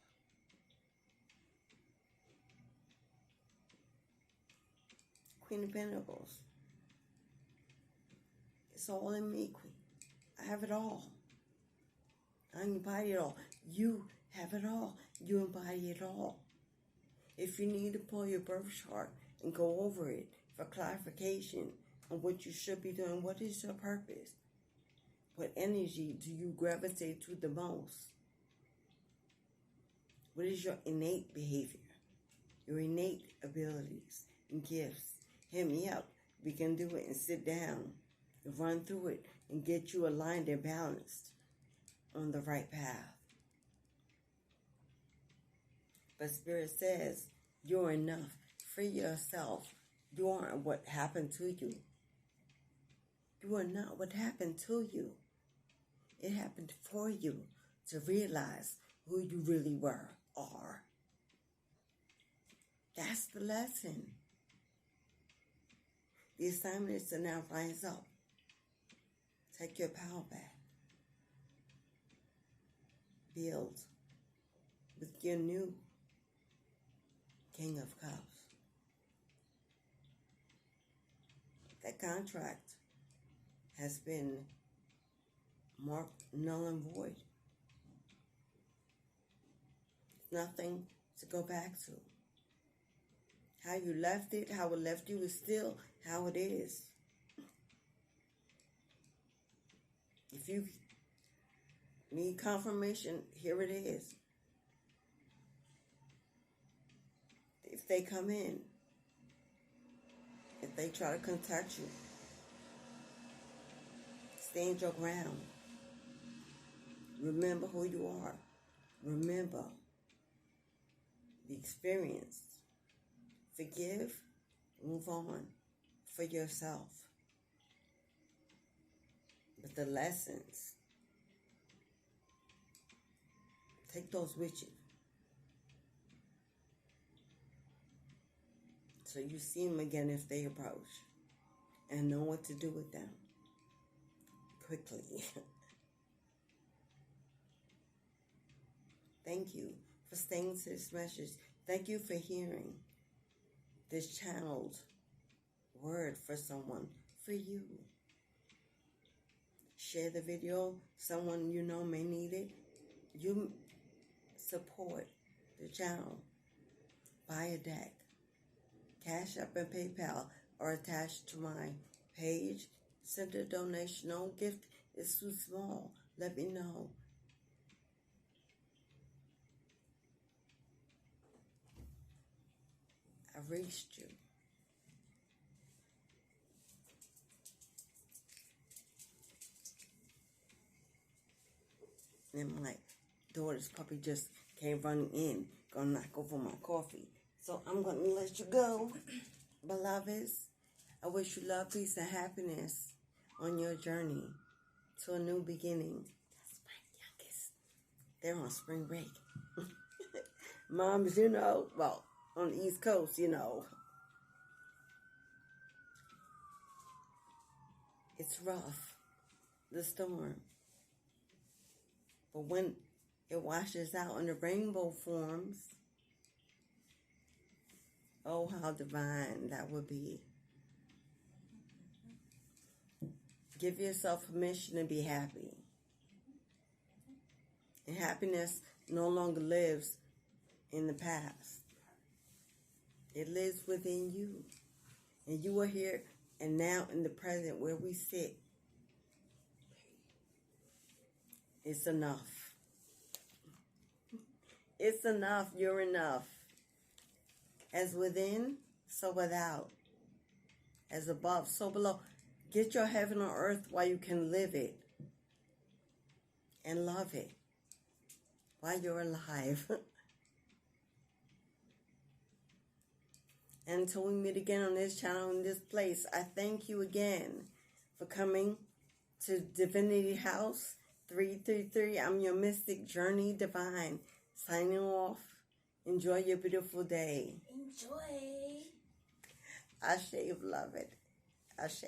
Queen of Pentacles. It's all in me, Queen. I have it all. I embody it all. You have it all. You embody it all. If you need to pull your birth chart and go over it for clarification on what you should be doing, what is your purpose? What energy do you gravitate to the most? What is your innate behavior? Your innate abilities and gifts? Hit me up. We can do it and sit down and run through it and get you aligned and balanced on the right path. But Spirit says you're enough. Free yourself. You aren't what happened to you. You are not what happened to you. It happened for you to realize who you really are. That's the lesson. The assignment is to now rise up. Take your power back. Build with your new King of Cups. That contract has been marked null and void. Nothing to go back to. How you left it, how it left you is still how it is. If you need confirmation, here it is. If they come in, if they try to contact you, stand your ground. Remember who you are. Remember the experience. Forgive, move on for yourself. But the lessons, take those with you. So you see them again if they approach. And know what to do with them. Quickly. Thank you for staying to this message. Thank you for hearing this channeled word for someone, for you. Share the video. Someone you know may need it. You support the channel. Buy a deck. Cashapp and PayPal are attached to my page. Send a donation. No gift is too small. Let me know. I reached you. And my daughter's puppy just came running in, gonna knock over my coffee. So I'm gonna let you go, beloveds. I wish you love, peace, and happiness on your journey to a new beginning. That's my youngest. They're on spring break. Moms, well, on the East Coast, it's rough, the storm. But when it washes out and the rainbow forms, oh, how divine that would be. Give yourself permission to be happy. And happiness no longer lives in the past. It lives within you. And you are here and now in the present where we sit. It's enough. It's enough. You're enough. As within, so without. As above, so below. Get your heaven on earth while you can live it. And love it. While you're alive. And until we meet again on this channel, in this place, I thank you again for coming to Divinity House 333. I'm your Mystic Journey Divine. Signing off. Enjoy your beautiful day. Enjoy. Ashe, beloved. Ashe.